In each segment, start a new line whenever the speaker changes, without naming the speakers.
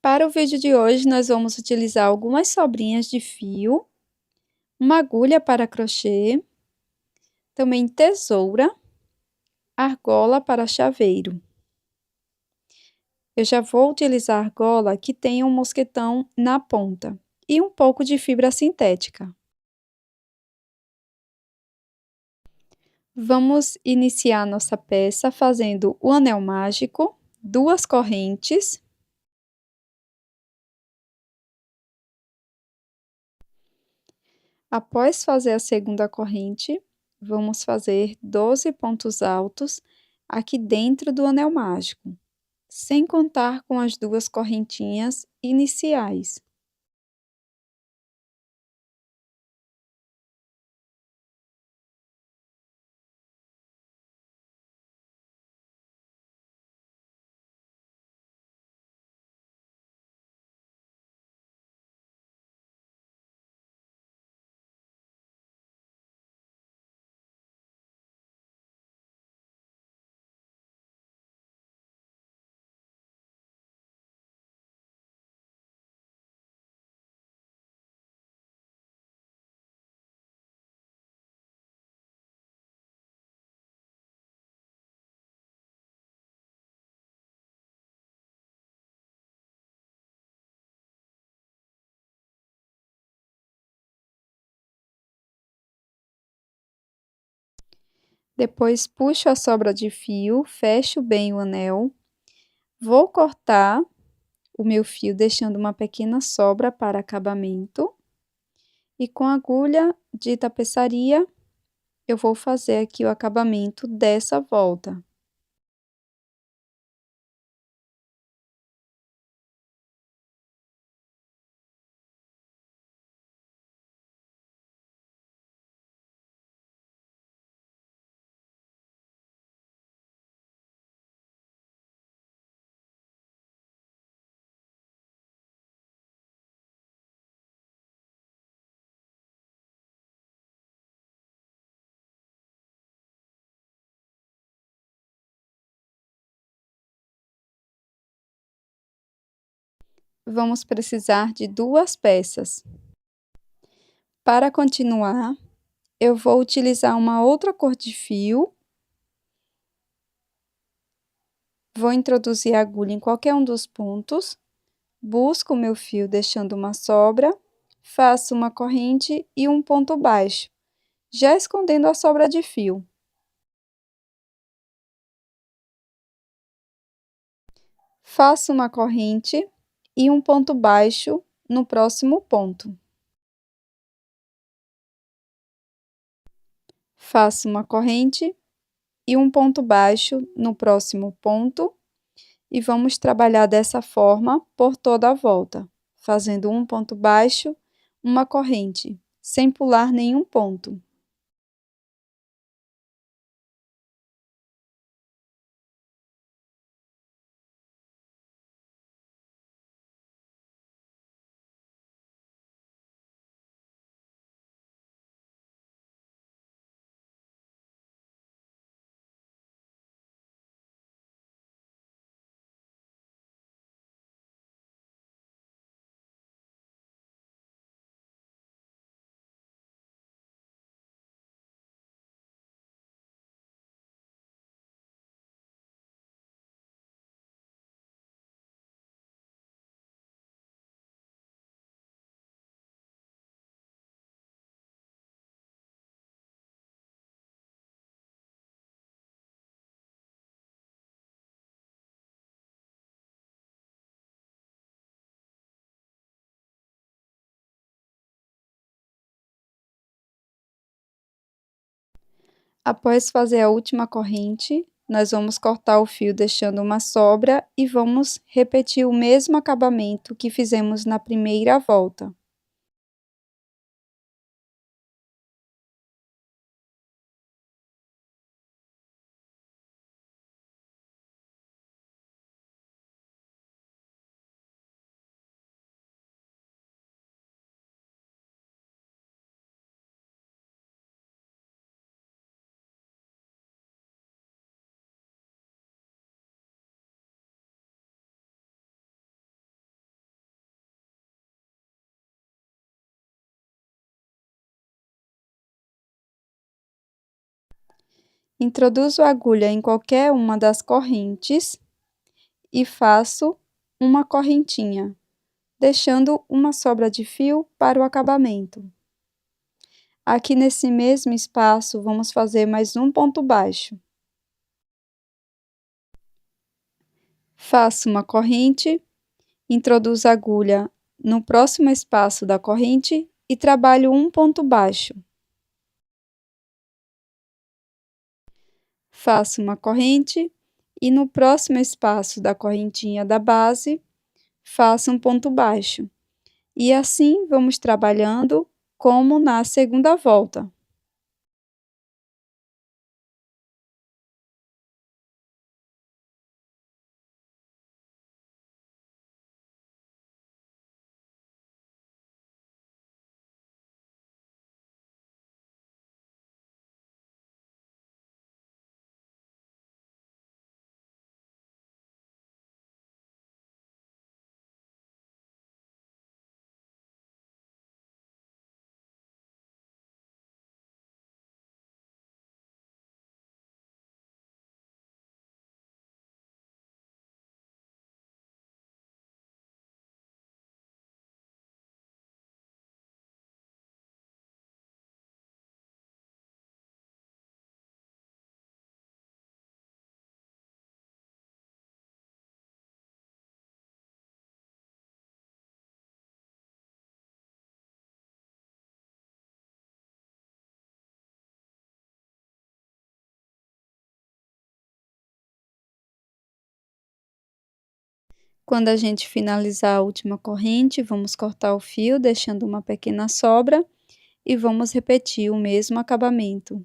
Para o vídeo de hoje, nós vamos utilizar algumas sobrinhas de fio, uma agulha para crochê, também tesoura, argola para chaveiro. Eu já vou utilizar argola que tem um mosquetão na ponta e um pouco de fibra sintética. Vamos iniciar nossa peça fazendo o anel mágico, 2 correntes. Após fazer a segunda corrente, vamos fazer 12 pontos altos aqui dentro do anel mágico, sem contar com as 2 correntinhas iniciais. Depois, puxo a sobra de fio, fecho bem o anel. Vou cortar o meu fio, deixando uma pequena sobra para acabamento. E com a agulha de tapeçaria, eu vou fazer aqui o acabamento dessa volta. Vamos precisar de 2 peças. Para continuar, eu vou utilizar uma outra cor de fio. Vou introduzir a agulha em qualquer um dos pontos, busco o meu fio deixando uma sobra, faço uma corrente e um ponto baixo, já escondendo a sobra de fio. Faço uma corrente e um ponto baixo no próximo ponto. Faço uma corrente e um ponto baixo no próximo ponto e vamos trabalhar dessa forma por toda a volta, fazendo um ponto baixo, uma corrente, sem pular nenhum ponto. Após fazer a última corrente, nós vamos cortar o fio deixando uma sobra e vamos repetir o mesmo acabamento que fizemos na primeira volta. Introduzo a agulha em qualquer uma das correntes e faço uma correntinha, deixando uma sobra de fio para o acabamento. Aqui nesse mesmo espaço, vamos fazer mais um ponto baixo. Faço uma corrente, introduzo a agulha no próximo espaço da corrente e trabalho um ponto baixo. Faço uma corrente e no próximo espaço da correntinha da base, faço um ponto baixo. E assim vamos trabalhando como na segunda volta. Quando a gente finalizar a última corrente, vamos cortar o fio, deixando uma pequena sobra, e vamos repetir o mesmo acabamento.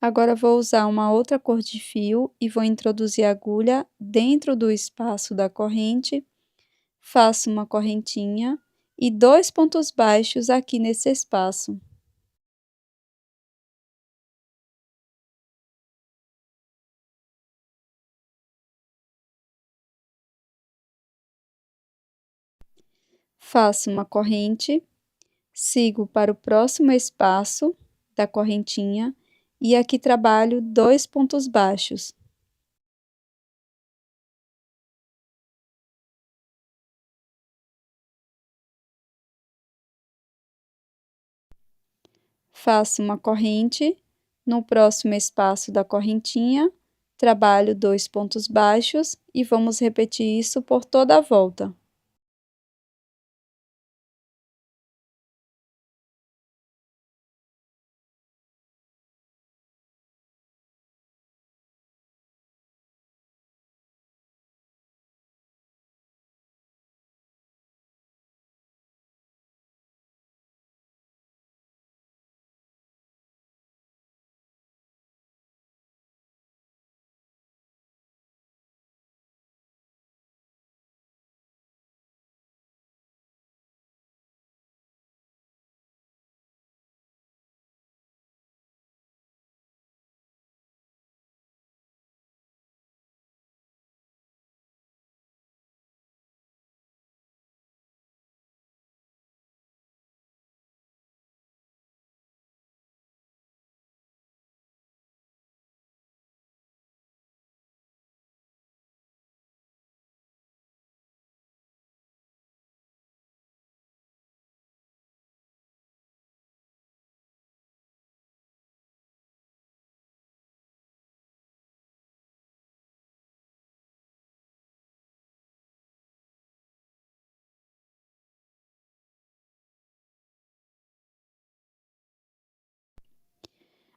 Agora vou usar uma outra cor de fio e vou introduzir a agulha dentro do espaço da corrente, faço uma correntinha e 2 pontos baixos aqui nesse espaço. Faço uma corrente, sigo para o próximo espaço da correntinha e aqui trabalho 2 pontos baixos. Faço uma corrente, no próximo espaço da correntinha, trabalho 2 pontos baixos e vamos repetir isso por toda a volta.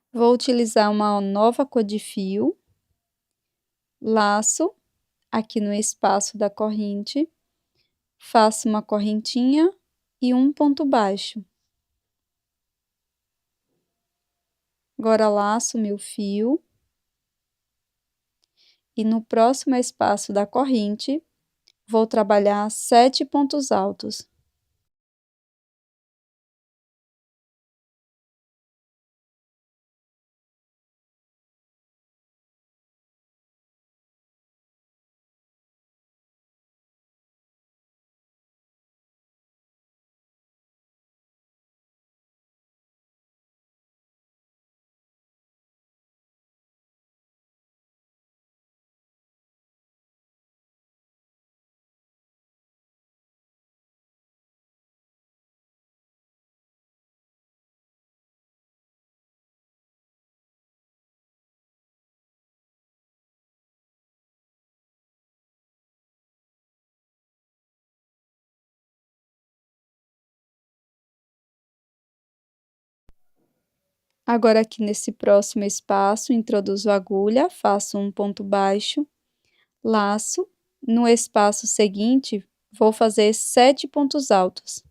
Vou utilizar uma nova cor de fio, laço aqui no espaço da corrente, faço uma correntinha e um ponto baixo. Agora laço meu fio e no próximo espaço da corrente, vou trabalhar 7 pontos altos. Agora, aqui nesse próximo espaço, introduzo a agulha, faço um ponto baixo, laço. No espaço seguinte, vou fazer 7 pontos altos.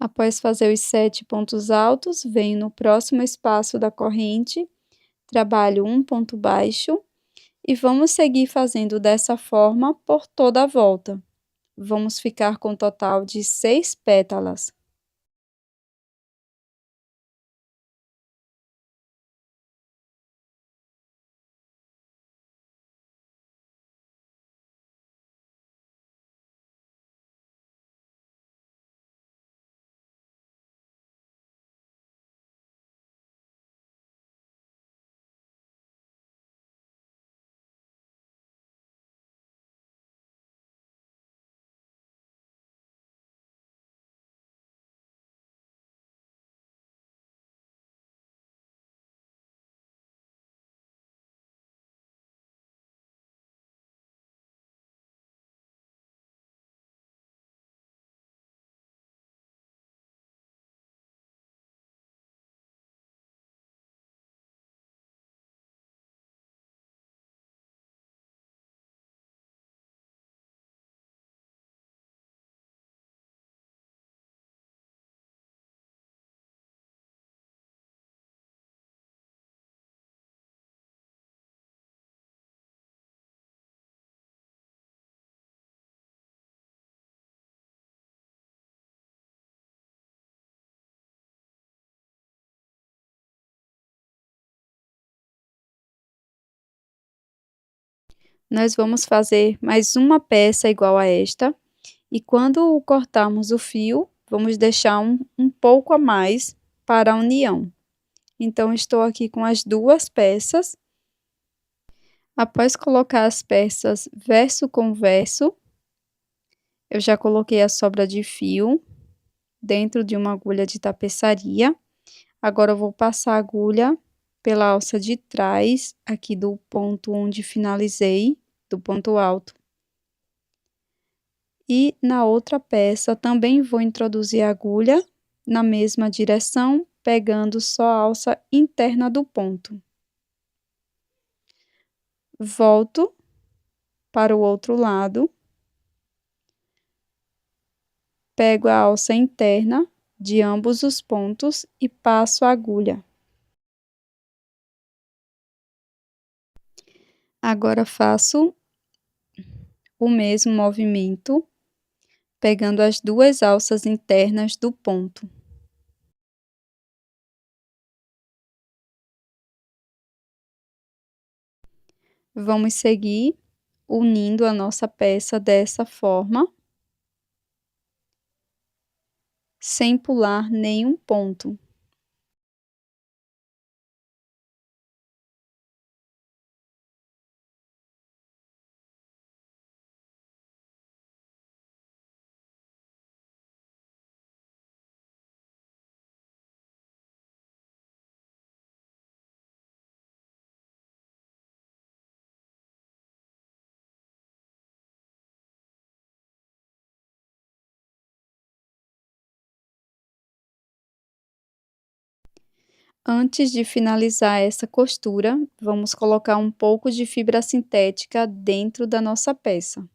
Após fazer os 7 pontos altos, venho no próximo espaço da corrente, trabalho um ponto baixo e vamos seguir fazendo dessa forma por toda a volta. Vamos ficar com um total de 6 pétalas. Nós vamos fazer mais uma peça igual a esta, e quando cortarmos o fio, vamos deixar um pouco a mais para a união. Então, estou aqui com as duas peças. Após colocar as peças verso com verso, eu já coloquei a sobra de fio dentro de uma agulha de tapeçaria. Agora, eu vou passar a agulha pela alça de trás, aqui do ponto onde finalizei, do ponto alto. E na outra peça, também vou introduzir a agulha na mesma direção, pegando só a alça interna do ponto. Volto para o outro lado, pego a alça interna de ambos os pontos e passo a agulha. Agora, faço o mesmo movimento, pegando as duas alças internas do ponto. Vamos seguir unindo a nossa peça dessa forma, sem pular nenhum ponto. Antes de finalizar essa costura, vamos colocar um pouco de fibra sintética dentro da nossa peça.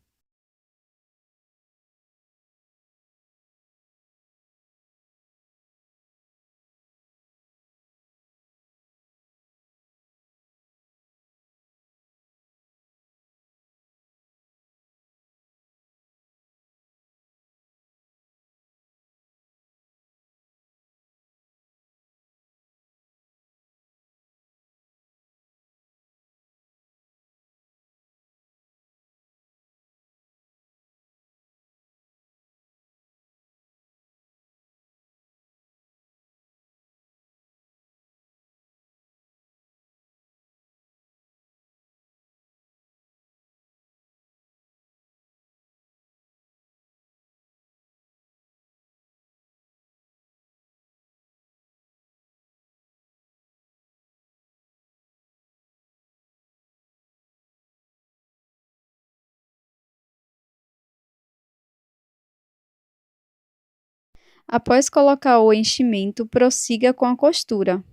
Após colocar o enchimento, prossiga com a costura.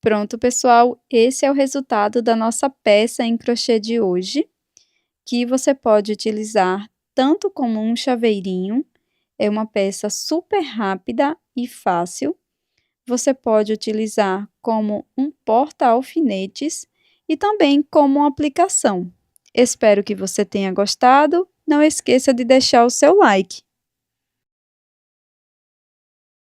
Pronto, pessoal, esse é o resultado da nossa peça em crochê de hoje, que você pode utilizar tanto como um chaveirinho, é uma peça super rápida e fácil. Você pode utilizar como um porta-alfinetes e também como uma aplicação. Espero que você tenha gostado. Não esqueça de deixar o seu like.